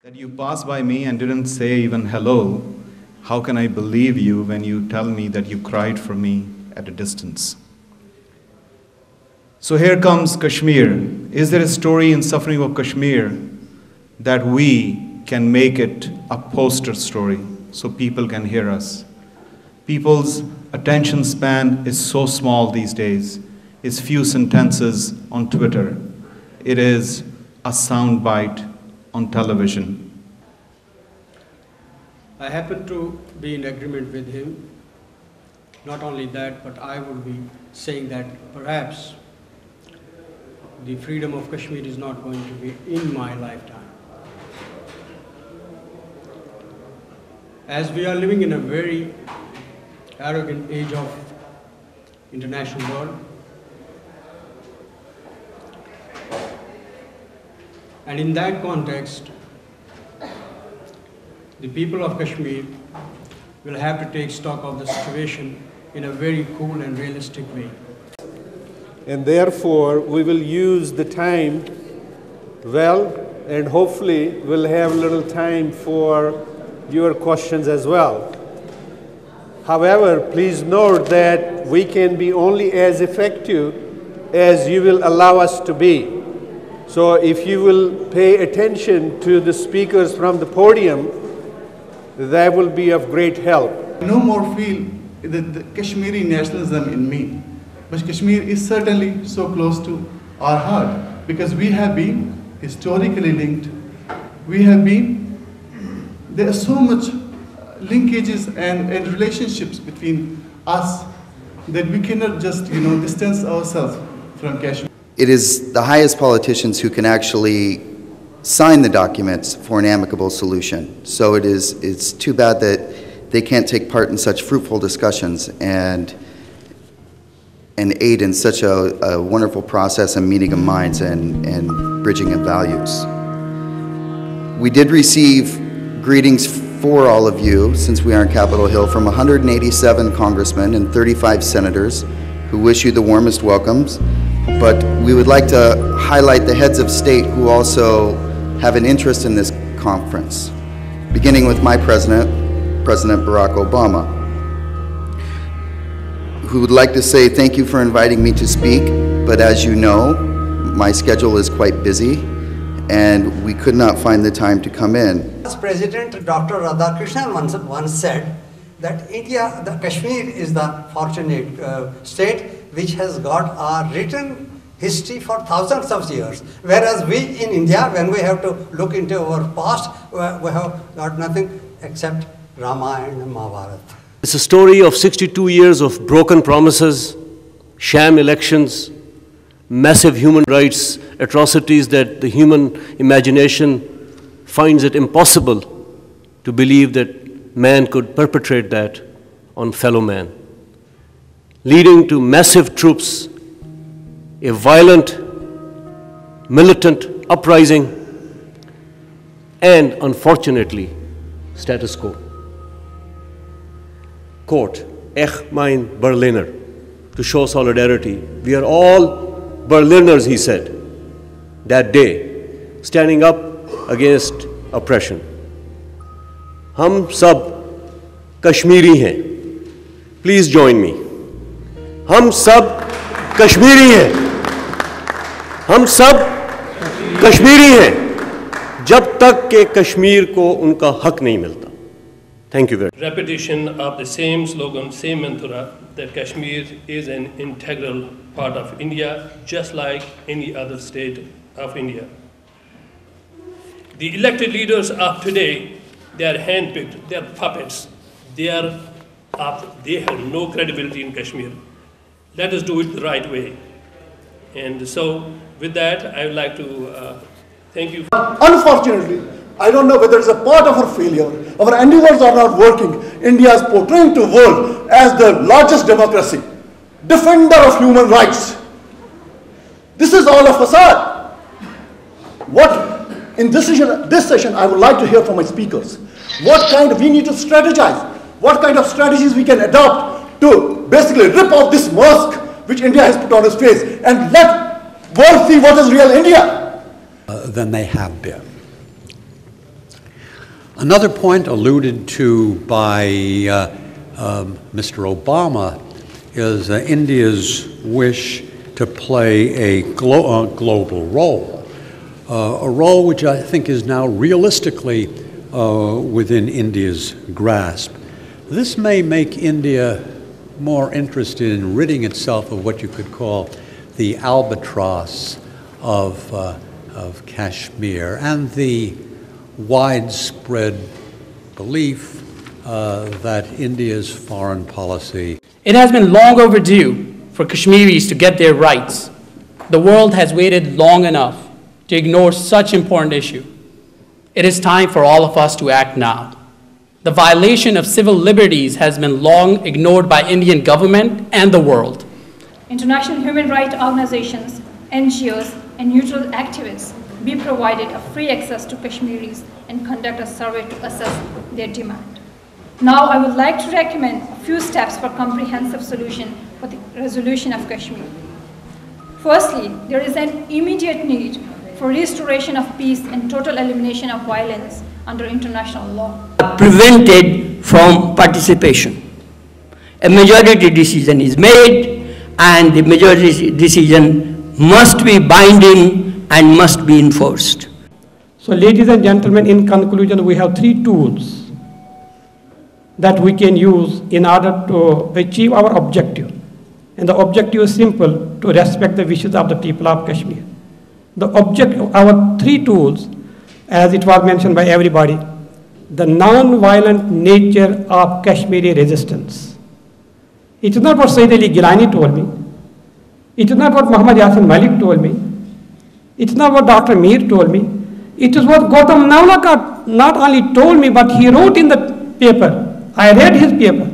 That you passed by me and didn't say even hello, how can I believe you when you tell me that you cried for me at a distance? So here comes Kashmir. Is there a story in suffering of Kashmir that we can make it a poster story so people can hear us? People's attention span is so small these days. It's few sentences on Twitter. It is a sound bite on television. I happen to be in agreement with him. Not only that, but I would be saying that perhaps the freedom of Kashmir is not going to be in my lifetime. As we are living in a very arrogant age of international world, and in that context, the people of Kashmir will have to take stock of the situation in a very cool and realistic way. And therefore, we will use the time well, and hopefully we'll have a little time for your questions as well. However, please note that we can be only as effective as you will allow us to be. So if you will pay attention to the speakers from the podium, that will be of great help. No more feel the Kashmiri nationalism in me, but Kashmir is certainly so close to our heart because we have been historically linked. There are so much linkages and relationships between us that we cannot just distance ourselves from Kashmir. It is the highest politicians who can actually sign the documents for an amicable solution. So it's too bad that they can't take part in such fruitful discussions and aid in such a wonderful process and meeting of minds and bridging of values. We did receive greetings for all of you, since we are on Capitol Hill, from 187 congressmen and 35 senators who wish you the warmest welcomes. But we would like to highlight the heads of state who also have an interest in this conference, beginning with my president, President Barack Obama, who would like to say thank you for inviting me to speak, but as you know, my schedule is quite busy and we could not find the time to come in. President Dr. Radhakrishnan once said that Kashmir is the fortunate state which has got a written history for thousands of years. Whereas we in India, when we have to look into our past, we have got nothing except Ramayana and Mahabharata. It's a story of 62 years of broken promises, sham elections, massive human rights atrocities that the human imagination finds it impossible to believe that man could perpetrate that on fellow man, leading to massive troops, a violent, militant uprising, and unfortunately, status quo. Quote, "Ech mein Berliner," to show solidarity. We are all Berliners, he said, that day, standing up against oppression. Hum sab Kashmiri hain. Please join me. Hum sab Kashmiri hain. हम सब कश्मीरी हैं जब तक के कश्मीर को उनका हक नहीं मिलता. Thank you very much. Repetition of the same slogan, same mantra, that Kashmir is an integral part of India, just like any other state of India. The elected leaders of today, they are handpicked, they are puppets, they have no credibility in Kashmir. Let us do it the right way. And so, with that, I would like to thank you. Unfortunately, I don't know whether it's a part of our failure. Our endeavors are not working. India is portraying to the world as the largest democracy, defender of human rights. This is all a facade. What in this session, I would like to hear from my speakers. We need to strategize. What kind of strategies we can adopt to basically rip off this mask which India has put on its face and let world see what is real India. Than they have been. Another point alluded to by Mr. Obama is India's wish to play a global role, a role which I think is now realistically within India's grasp. This may make India more interested in ridding itself of what you could call the albatross of Kashmir and the widespread belief that India's foreign policy. It has been long overdue for Kashmiris to get their rights. The world has waited long enough to ignore such important issue. It is time for all of us to act now. The violation of civil liberties has been long ignored by Indian government and the world. International human rights organizations, NGOs, and neutral activists be provided a free access to Kashmiris and conduct a survey to assess their demand. Now I would like to recommend a few steps for comprehensive solution for the resolution of Kashmir. Firstly, there is an immediate need for restoration of peace and total elimination of violence under international law. Prevented from participation. A majority decision is made, and the majority decision must be binding and must be enforced. So ladies and gentlemen, in conclusion, we have 3 tools that we can use in order to achieve our objective. And the objective is simple, to respect the wishes of the people of Kashmir. Our 3 tools, as it was mentioned by everybody, the non-violent nature of Kashmiri resistance. It is not what Sayyid Ali Gilani told me. It is not what Muhammad Yasin Malik told me. It is not what Dr. Mir told me. It is what Gautam Navlakar not only told me, but he wrote in the paper. I read his paper.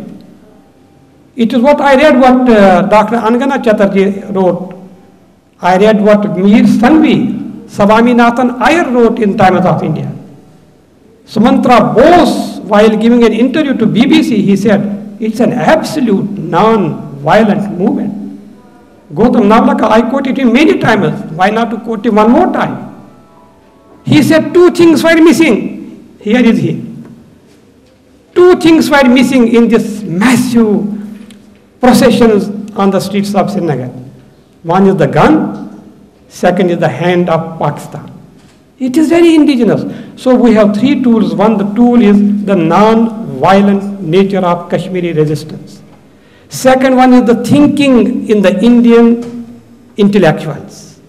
It is what I read what Dr. Angana Chatterjee wrote. I read what Mir Sanvi, Swaminathan Iyer wrote in Times of India. Sumantra Bose, while giving an interview to BBC, he said, it's an absolute non-violent movement. Gautam Navlakar, I quoted him many times. Why not to quote him one more time? He said 2 things were missing. Here is he. 2 things were missing in this massive processions on the streets of Srinagar. One is the gun, second is the hand of Pakistan. It is very indigenous. So we have 3 tools. One, the tool is the non-violent nature of Kashmiri resistance. Second one is the thinking in the Indian intellectuals.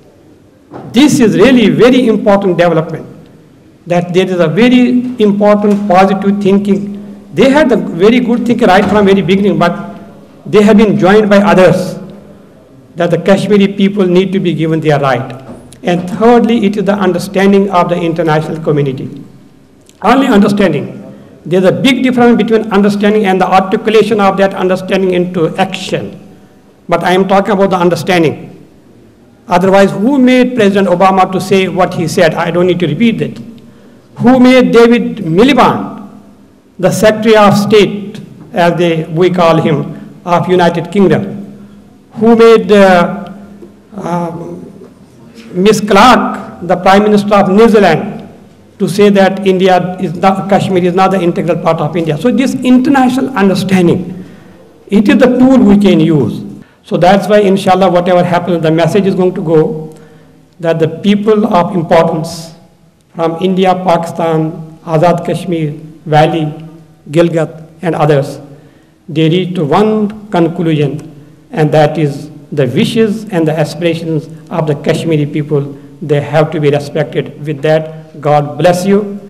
This is really very important development, that there is a very important positive thinking. They had a very good thinking right from very beginning, but they have been joined by others, that the Kashmiri people need to be given their right. And thirdly, it is the understanding of the international community. Only understanding. There's a big difference between understanding and the articulation of that understanding into action. But I am talking about the understanding. Otherwise, who made President Obama to say what he said? I don't need to repeat it. Who made David Miliband, the Secretary of State, as we call him, of United Kingdom? Who made Miss Clark, the Prime Minister of New Zealand, to say that India is not, Kashmir is not the integral part of India? So this international understanding, it is the tool we can use. So that's why, inshallah, whatever happens, the message is going to go that the people of importance from India, Pakistan, Azad Kashmir, Valley, Gilgit, and others, they reach to one conclusion, and that is the wishes and the aspirations of the Kashmiri people. They have to be respected. With that, God bless you.